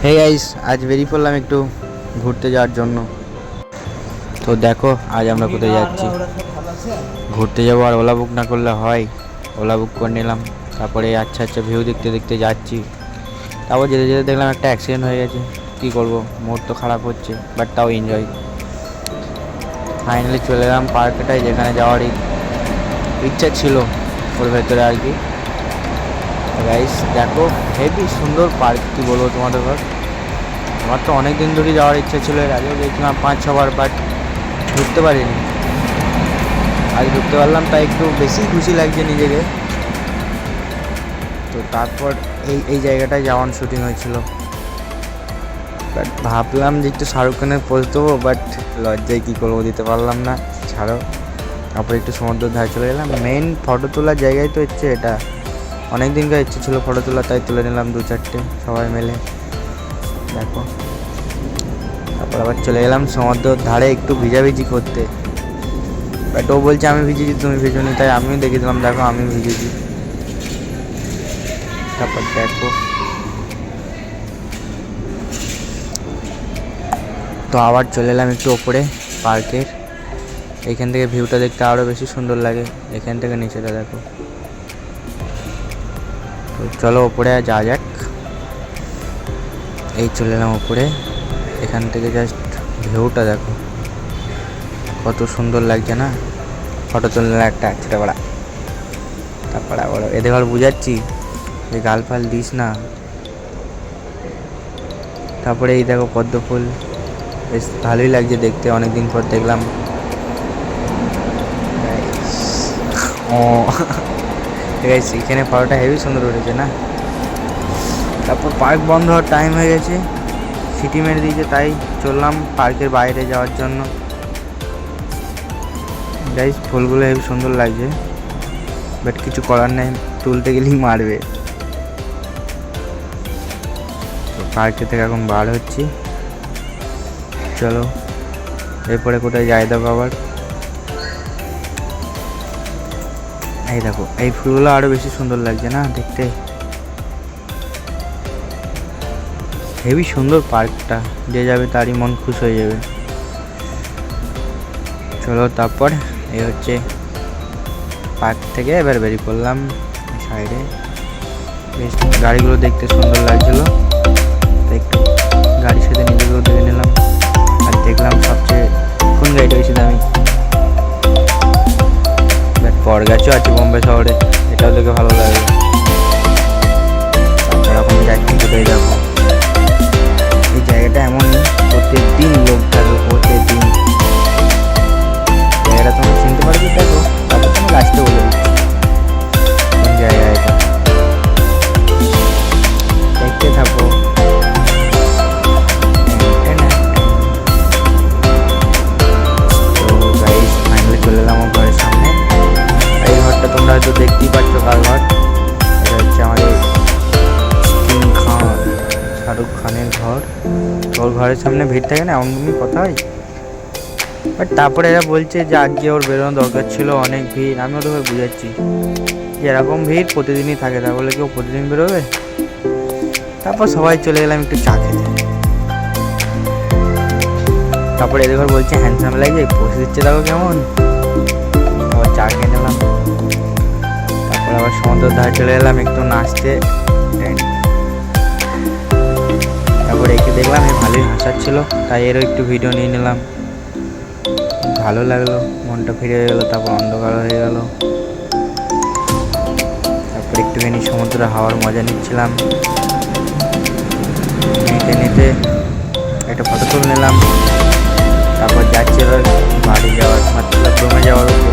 Hey guys, আজ বেরিয়ে পড়লাম একটু ঘুরতে যাওয়ার জন্য। তো দেখো আজ আমরা কোথায় যাচ্ছি। ঘুরতে যাবো আর ওলা বুক না করলে হয়। ওলা বুক করে নিলাম, তারপরে আচ্ছা আচ্ছা ভিউ দেখতে দেখতে যাচ্ছি। তারপর যেতে যেতে দেখলাম একটা অ্যাক্সিডেন্ট হয়ে গেছে। কী করবো, মুড তো খারাপ হচ্ছে, বাট তাও এনজয়। ফাইনালি চলে এলাম পার্কটায়, যেখানে যাওয়ার ইচ্ছা ছিল ওর ভেতরে আর কি। গাইস দেখো, হেভি সুন্দর পার্ক, কী বলবো তোমাদের ঘর। আমার তো অনেক দিন ধরেই যাওয়ার ইচ্ছা ছিল, এর আগেও দেখলাম 5-6 বার, বাট ঢুকতে পারিনি। আজ ঢুকতে পারলাম, তাই একটু বেশি খুশি লাগছে নিজেকে। তো তারপর এই জায়গাটায় যাওয়ার শুটিং হয়েছিল, বাট ভাবলাম যে একটু শাহরুখ খানের পোজ দেবো, বাট লজ্জায় কী করবো, দিতে পারলাম না। ছাড়ো, তারপর একটু সমুদ্রের ধারে চলে গেলাম। মেইন ফটো তোলার জায়গায় তো হচ্ছে এটা, অনেক দিনকার ইচ্ছে ছিল ফটো তোলা, তাই তুলে নিলাম 2-4টে সবাই মিলে। দেখো, তারপর আবার চলে গেলাম সমুদ্রের ধারে একটু ভিজাভিজি করতে, বাট ও বলছে আমি ভিজেছি তুমি ভিজোনি, তাই আমিও দেখে দিলাম, দেখো আমি ভিজেছি। তারপর দেখো, তো আবার চলে এলাম একটু ওপরে পার্কের। এইখান থেকে ভিউটা দেখতে আরও বেশি সুন্দর লাগে, এখান থেকে নিচেটা দেখো। তো চলো ওপরে যাওয়া যাক। এই চলে এলাম ওপরে, এখান থেকে জাস্ট ভিউটা দেখো কত সুন্দর লাগছে না। ফটো তুললে একটা ছেড়ে বড়া, তারপরে আবার এদের ঘর বুঝাচ্ছি যে গাল ফাল দিস না। তারপরে এই দেখো পদ্ম ফুল, বেশ ভালোই লাগছে দেখতে, অনেকদিন পর দেখলাম। ও ঠিক আছে, এখানে ফটোটা হেভি সুন্দর উঠেছে না। তারপর পার্ক বন্ধ হওয়ার টাইম হয়ে গেছে, সিটি মেরে দিয়েছে, তাই চললাম পার্কের বাইরে যাওয়ার জন্য। গাইস ফুলগুলো হেবি সুন্দর লাগছে, বাট কিছু করার নেই, তুলতে গেলেই মারবে। তো পার্কে থেকে এখন বার হচ্ছি, চলো এরপরে কোথায় যাই দেখো। আবার এই দেখো, এই ফুলগুলো আরও বেশি সুন্দর লাগছে না দেখতে, হেবি সুন্দর পার্কটা, যে যাবে তারই মন খুশ হয়ে যাবে। চলো তারপর এই হচ্ছে পার্ক থেকে এবার বেরিয়ে পড়লাম সাইডে। বেশ গাড়িগুলো দেখতে সুন্দর লাগছিলো, তাই একটু গাড়ির সাথে নিজেকেও দেখে নিলাম। আর দেখলাম সবচেয়ে কোন গাড়িটা বেশি দামি, বাট বরগাছও আছে বোম্বে শহরে, এটাও দেখে ভালো লাগে। তারপর এখন যাচ্ছি কোথায় যাবো। এই জায়গাটা এমনই, প্রত্যেক দিন লোক থাকে, প্রত্যেক দিন। জায়গাটা তোমরা চিনতে পারবে, দেখো তারপর তুমি লাস্টে বলে দিচ্ছি কোন জায়গা এটা, দেখতে থাকো। তো গাইস ফাইনালি চলে এলাম আমার ঘরের সামনে। এই ঘরটা তোমরা হয়তো দেখতেই পাচ্ছ কার ঘর, এটা হচ্ছে আমাদের কিং খান, শাহরুখ খানের ঘর। ওর ঘরের সামনে ভিড় থাকে না, এমনই কথা হয়। বাট তারপরে এরা বলছে যে আজকে ওর বেরোনো দরকার ছিল, অনেক ভিড়। আমি ওদের বুঝাচ্ছি যে এরকম ভিড় প্রতিদিনই থাকে, তা বলে কেউ প্রতিদিন বেরোবে। তারপর সবাই চলে গেলাম একটু চা খেতে। তারপরে এদের ঘর বলছে হ্যান্ডসাম লাগছে, পৌঁছে দিচ্ছে দেখো কেমন। আবার চা খেয়ে নিলাম, তারপর আবার সমুদ্রের ধারে চলে এলাম একটু নাচতে। তারপরে একে দেখলাম ভালোই হাসাচ্ছিল, তাই এরও একটু ভিডিও নিয়ে নিলাম। ভালো লাগলো, মনটা ফিরে গেলো। তারপর অন্ধকার হয়ে গেল, তারপর একটুখানি সমুদ্রের হাওয়ার মজা নিচ্ছিলাম। নিতে নিতে একটা ফটো তুলে নিলাম। তারপর যাচ্ছি এবার বাড়ি যাওয়ার, মতলব রুমে যাওয়ার উপর।